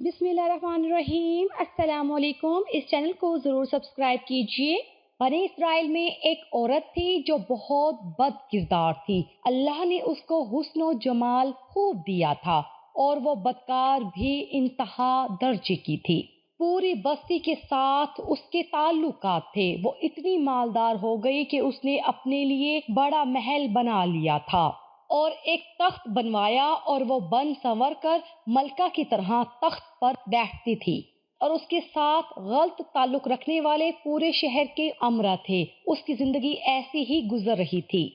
बिस्मिल्लाहिर्रहमानिर्रहीम। अस्सलाम वालेकुम। इस चैनल को ज़रूर सब्सक्राइब कीजिए। बनी इसराइल में एक औरत थी जो बहुत बद किरदार थी। अल्लाह ने उसको हुस्न और जमाल खूब दिया था और वो बदकार भी इंतहा दर्जे की थी। पूरी बस्ती के साथ उसके ताल्लुकात थे। वो इतनी मालदार हो गई कि उसने अपने लिए बड़ा महल बना लिया था और एक तख्त बनवाया और वो बन संवर कर मलका की तरह तख्त पर बैठती थी और उसके साथ गलत ताल्लुक रखने वाले पूरे शहर के अमरा थे। उसकी जिंदगी ऐसी ही गुजर रही थी।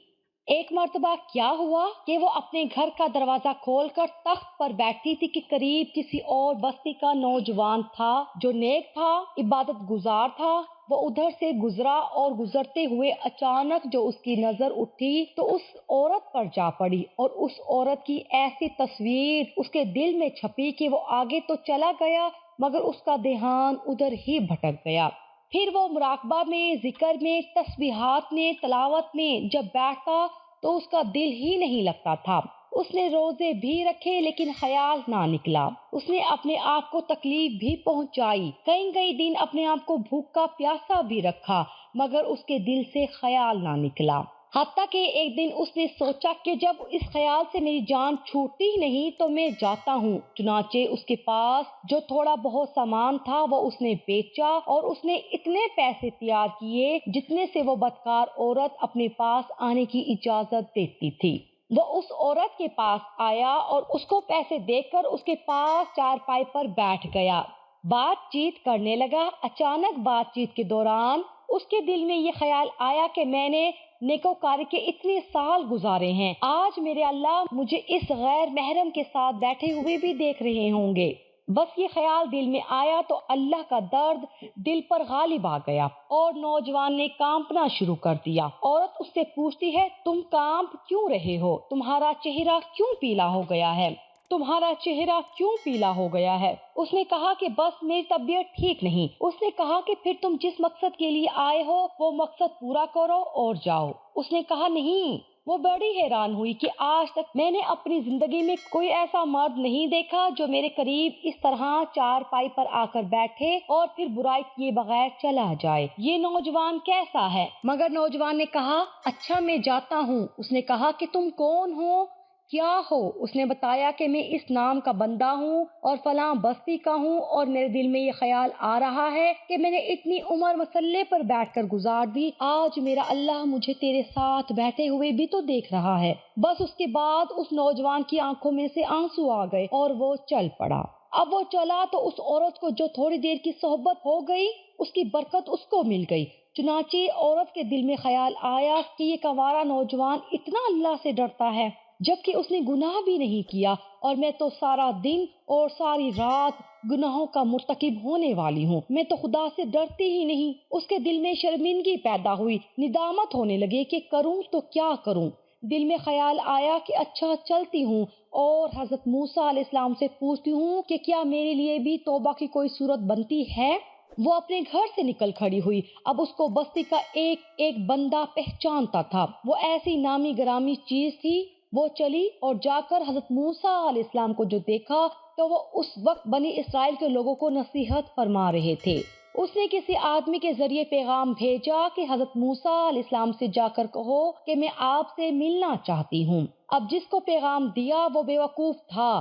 एक मर्तबा क्या हुआ कि वो अपने घर का दरवाजा खोलकर तख्त पर बैठी थी कि करीब किसी और बस्ती का नौजवान था जो नेक था, इबादत गुजार था। वो उधर से गुजरा और गुजरते हुए अचानक जो उसकी नजर उठी तो उस औरत पर जा पड़ी और उस औरत की ऐसी तस्वीर उसके दिल में छपी कि वो आगे तो चला गया मगर उसका ध्यान उधर ही भटक गया। फिर वो मुराकबा में, जिक्र में, तस्बीहात में, तलावत में जब बैठता तो उसका दिल ही नहीं लगता था। उसने रोजे भी रखे लेकिन ख्याल ना निकला। उसने अपने आप को तकलीफ भी पहुंचाई, कई कई दिन अपने आप को भूखा प्यासा भी रखा मगर उसके दिल से ख्याल ना निकला। हत्ता कि एक दिन उसने सोचा कि जब इस ख्याल से मेरी जान छूटती ही नहीं तो मैं जाता हूँ। चुनाचे उसके पास जो थोड़ा बहुत सामान था वो उसने बेचा और उसने इतने पैसे तैयार किए जितने से वो बदकार औरत अपने पास आने की इजाजत देती थी। वो उस औरत के पास आया और उसको पैसे देकर उसके पास चारपाई पर बैठ गया। बातचीत करने लगा। अचानक बातचीत के दौरान उसके दिल में ये ख्याल आया कि मैंने नेकोकारी के इतने साल गुजारे हैं, आज मेरे अल्लाह मुझे इस गैर महरम के साथ बैठे हुए भी देख रहे होंगे। बस ये ख्याल दिल में आया तो अल्लाह का दर्द दिल पर गालिब आ गया और नौजवान ने कांपना शुरू कर दिया। औरत उससे पूछती है, तुम कांप क्यों रहे हो? तुम्हारा चेहरा क्यों पीला हो गया है? तुम्हारा चेहरा क्यों पीला हो गया है? उसने कहा कि बस मेरी तबीयत ठीक नहीं। उसने कहा कि फिर तुम जिस मकसद के लिए आए हो वो मकसद पूरा करो और जाओ। उसने कहा नहीं। वो बड़ी हैरान हुई कि आज तक मैंने अपनी जिंदगी में कोई ऐसा मर्द नहीं देखा जो मेरे करीब इस तरह चारपाई पर आकर बैठे और फिर बुराई किए बगैर चला जाए। ये नौजवान कैसा है? मगर नौजवान ने कहा, अच्छा मैं जाता हूँ। उसने कहा कि तुम कौन हो, क्या हो? उसने बताया कि मैं इस नाम का बंदा हूँ और फलां बस्ती का हूँ और मेरे दिल में ये ख्याल आ रहा है कि मैंने इतनी उम्र मसल्ले पर बैठकर गुजार दी, आज मेरा अल्लाह मुझे तेरे साथ बैठे हुए भी तो देख रहा है। बस उसके बाद उस नौजवान की आंखों में से आंसू आ गए और वो चल पड़ा। अब वो चला तो उस औरत को जो थोड़ी देर की सोहबत हो गई उसकी बरकत उसको मिल गई। चुनाचे औरत के दिल में ख्याल आया कि ये कंवारा नौजवान इतना अल्लाह से डरता है जबकि उसने गुनाह भी नहीं किया और मैं तो सारा दिन और सारी रात गुनाहों का मुर्तकिब होने वाली हूँ। मैं तो खुदा से डरती ही नहीं। उसके दिल में शर्मिंदगी पैदा हुई, निदामत होने लगे कि करूँ तो क्या करूँ। दिल में ख्याल आया कि अच्छा चलती हूँ और हजरत मूसा अलैहिस्सलाम से पूछती हूँ कि क्या मेरे लिए भी तौबा की कोई सूरत बनती है। वो अपने घर से निकल खड़ी हुई। अब उसको बस्ती का एक एक बंदा पहचानता था। वो ऐसी नामी गरामी चीज थी। वो चली और जाकर हजरत मूसा अलैहिस्सलाम को जो देखा तो वो उस वक्त बनी इसराइल के लोगों को नसीहत फरमा रहे थे। उसने किसी आदमी के जरिए पैगाम भेजा कि हजरत मूसा अलैहिस्सलाम से जाकर कहो कि मैं आपसे मिलना चाहती हूँ। अब जिसको पैगाम दिया वो बेवकूफ था।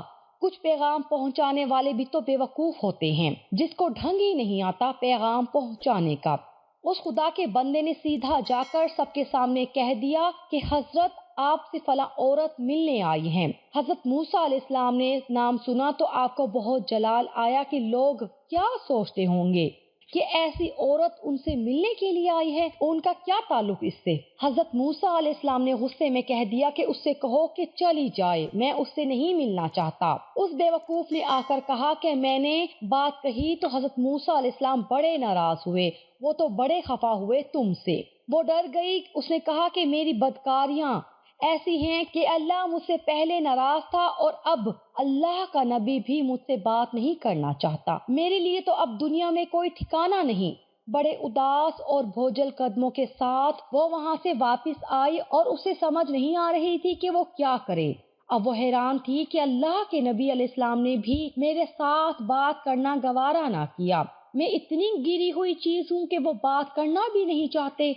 कुछ पैगाम पहुंचाने वाले भी तो बेवकूफ होते हैं जिसको ढंग ही नहीं आता पैगाम पहुंचाने का। उस खुदा के बंदे ने सीधा जाकर सबके सामने कह दिया कि हजरत आपसे फला औरत मिलने आई है। हजरत मूसा अलैहिस्सलाम ने नाम सुना तो आपको बहुत जलाल आया कि लोग क्या सोचते होंगे कि ऐसी औरत उनसे मिलने के लिए आई है, उनका क्या ताल्लुक इससे। हजरत मूसा अलैहिस्सलाम ने गुस्से में कह दिया कि उससे कहो कि चली जाए, मैं उससे नहीं मिलना चाहता। उस बेवकूफ ने आकर कहा कि मैंने बात कही तो हजरत मूसा अलैहिस्सलाम बड़े नाराज हुए। वो तो बड़े खफा हुए तुमसे। वो डर गई। उसने कहा कि मेरी बदकारियां ऐसी हैं कि अल्लाह मुझसे पहले नाराज था और अब अल्लाह का नबी भी मुझसे बात नहीं करना चाहता। मेरे लिए तो अब दुनिया में कोई ठिकाना नहीं। बड़े उदास और बोझल कदमों के साथ वो वहां से वापस आई और उसे समझ नहीं आ रही थी कि वो क्या करे। اب وہ حیران تھی کہ اللہ کے نبی علیہ السلام نے بھی میرے ساتھ بات کرنا گوارا نہ کیا۔ میں اتنی گری ہوئی چیز ہوں کہ وہ بات کرنا بھی نہیں چاہتے۔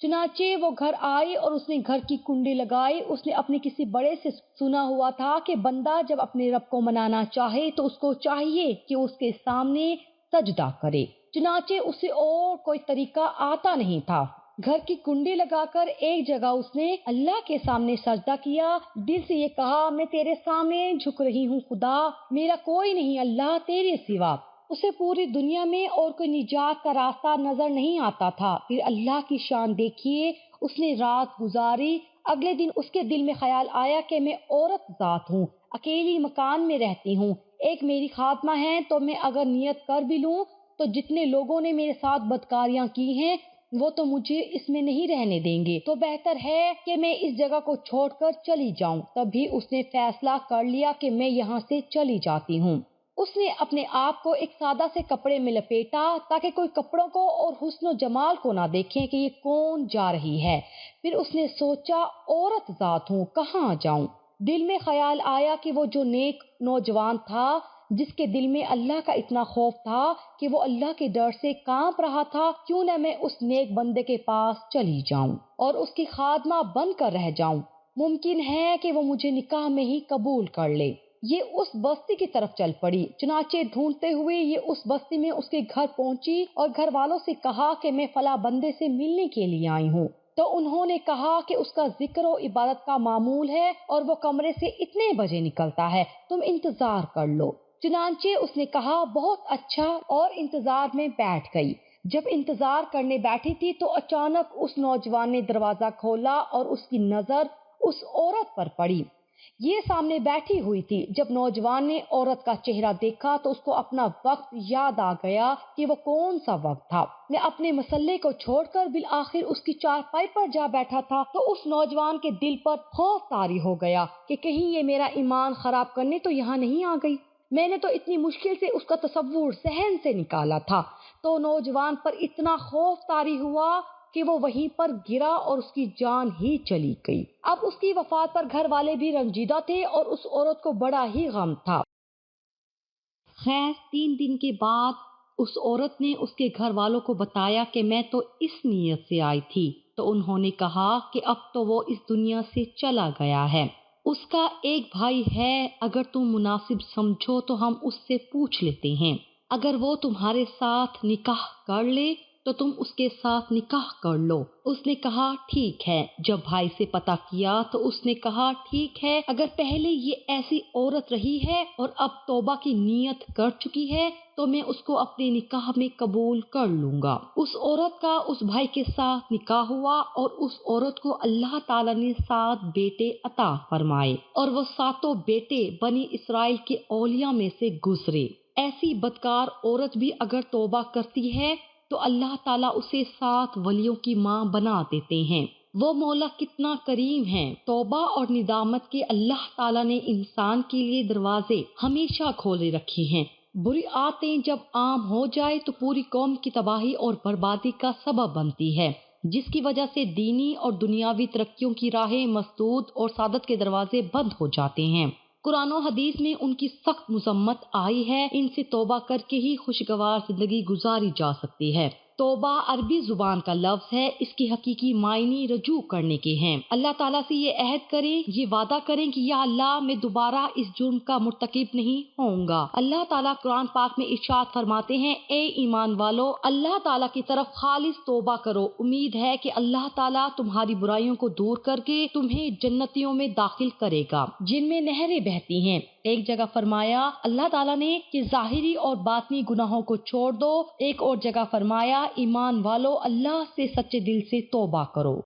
چنانچہ وہ گھر آئی اور اس نے گھر کی کنڈی لگائی۔ اس نے اپنے کسی بڑے سے سنا ہوا تھا کہ بندہ جب اپنے رب کو منانا چاہے تو اس کو چاہیے کہ اس کے سامنے سجدہ کرے، چنانچہ اسے اور کوئی طریقہ آتا نہیں تھا۔ گھر کی کنڈی لگا کر ایک جگہ اس نے اللہ کے سامنے سجدہ کیا، دل سے یہ کہا میں تیرے سامنے جھک رہی ہوں خدا، میرا کوئی نہیں اللہ تیرے سوا۔ اسے پوری دنیا میں اور کوئی نجات کا راستہ نظر نہیں آتا تھا۔ پھر اللہ کی شان دیکھیے، اس نے رات گزاری۔ اگلے دن اس کے دل میں خیال آیا کہ میں عورت ذات ہوں، اکیلی مکان میں رہتی ہوں، ایک میری خادمہ ہے، تو میں اگر نیت کر بھی لوں تو جتنے لوگوں نے میرے ساتھ بدکاریاں کی ہیں وہ تو مجھے اس میں نہیں رہنے دیں گے، تو بہتر ہے کہ میں اس جگہ کو چھوڑ کر چلی جاؤں۔ تبھی اس نے فیصلہ کر لیا کہ میں یہاں سے چلی جاتی ہوں۔ اس نے اپنے آپ کو ایک سادہ سے کپڑے میں لپیٹا تاکہ کوئی کپڑوں کو اور حسن و جمال کو نہ دیکھیں کہ یہ کون جا رہی ہے۔ پھر اس نے سوچا عورت ذات ہوں، کہاں جاؤں؟ دل میں خیال آیا کہ وہ جو نیک نوجوان تھا جس کے دل میں اللہ کا اتنا خوف تھا کہ وہ اللہ کے ڈر سے کانپ رہا تھا، کیوں نہ میں اس نیک بندے کے پاس چلی جاؤں اور اس کی خادمہ بن کر رہ جاؤں، ممکن ہے کہ وہ مجھے نکاح میں ہی قبول کر لے۔ یہ اس بستی کی طرف چل پڑی۔ چنانچہ ڈھونڈتے ہوئے یہ اس بستی میں اس کے گھر پہنچی اور گھر والوں سے کہا کہ میں فلاں بندے سے ملنے کے لیے آئی ہوں۔ تو انہوں نے کہا کہ اس کا ذکر و عبادت کا معمول ہے اور وہ کمرے سے اتنے بجے نکلتا ہے، تم انتظار کر لو۔ چنانچہ اس نے کہا بہت اچھا، اور انتظار میں بیٹھ گئی۔ جب انتظار کرنے بیٹھی تھی تو اچانک اس نوجوان نے دروازہ کھولا اور اس کی نظر اس عورت پر پڑی۔ یہ سامنے بیٹھی ہوئی تھی۔ جب نوجوان نے عورت کا چہرہ دیکھا تو اس کو اپنا وقت یاد آ گیا کہ وہ کون سا وقت تھا۔ میں اپنے مسئلے کو چھوڑ کر بالآخر اس کی چارپائی پر جا بیٹھا تھا تو اس نوجوان کے دل پر خوف طاری ہو گیا کہ کہیں یہ میرا ایمان خراب کرنے تو یہاں نہیں آ گئی۔ میں نے تو اتنی مشکل سے اس کا تصور ذہن سے نکالا تھا۔ تو نوجوان پر اتنا خوف طاری ہوا کہ وہ وہیں پر گرا اور اس کی جان ہی چلی گئی۔ اب اس کی وفات پر گھر والے بھی رنجیدہ تھے اور اس عورت کو بڑا ہی غم تھا۔ خیر 3 دن کے بعد اس عورت نے اس کے گھر والوں کو بتایا کہ میں تو اس نیت سے آئی تھی، تو انہوں نے کہا کہ اب تو وہ اس دنیا سے چلا گیا ہے۔ اس کا ایک بھائی ہے، اگر تم مناسب سمجھو تو ہم اس سے پوچھ لیتے ہیں، اگر وہ تمہارے ساتھ نکاح کر لے تو تم اس کے ساتھ نکاح کر لو۔ اس نے کہا ٹھیک ہے۔ جب بھائی سے پتہ کیا تو اس نے کہا ٹھیک ہے، اگر پہلے یہ ایسی عورت رہی ہے اور اب توبہ کی نیت کر چکی ہے تو میں اس کو اپنے نکاح میں قبول کر لوں گا۔ اس عورت کا اس بھائی کے ساتھ نکاح ہوا اور اس عورت کو اللہ تعالیٰ نے 7 بیٹے عطا فرمائے اور وہ 7 بیٹے بنی اسرائیل کے اولیاء میں سے گزرے۔ ایسی بدکار عورت بھی اگر توبہ کرتی ہے تو اللہ تعالیٰ اسے 7 ولیوں کی ماں بنا دیتے ہیں۔ وہ مولا کتنا کریم ہے۔ توبہ اور ندامت کے اللہ تعالیٰ نے انسان کے لیے دروازے ہمیشہ کھولے رکھے ہیں۔ بری عادتیں جب عام ہو جائے تو پوری قوم کی تباہی اور بربادی کا سبب بنتی ہے، جس کی وجہ سے دینی اور دنیاوی ترقیوں کی راہیں مسدود اور سعادت کے دروازے بند ہو جاتے ہیں۔ قرآن و حدیث میں ان کی سخت مذمت آئی ہے۔ ان سے توبہ کر کے ہی خوشگوار زندگی گزاری جا سکتی ہے۔ توبہ عربی زبان کا لفظ ہے، اس کی حقیقی معنی رجوع کرنے کے ہیں۔ اللہ تعالیٰ سے یہ عہد کریں، یہ وعدہ کریں کہ یا اللہ میں دوبارہ اس جرم کا مرتکب نہیں ہوں گا۔ اللہ تعالیٰ قرآن پاک میں ارشاد فرماتے ہیں، اے ایمان والو اللہ تعالیٰ کی طرف خالص توبہ کرو، امید ہے کہ اللہ تعالیٰ تمہاری برائیوں کو دور کر کے تمہیں جنتیوں میں داخل کرے گا جن میں نہریں بہتی ہیں۔ ایک جگہ فرمایا اللہ تعالیٰ نے کہ ظاہری اور باطنی گناہوں کو چھوڑ دو، ایک اور جگہ فرمایا ایمان والو اللہ سے سچے دل سے توبہ کرو۔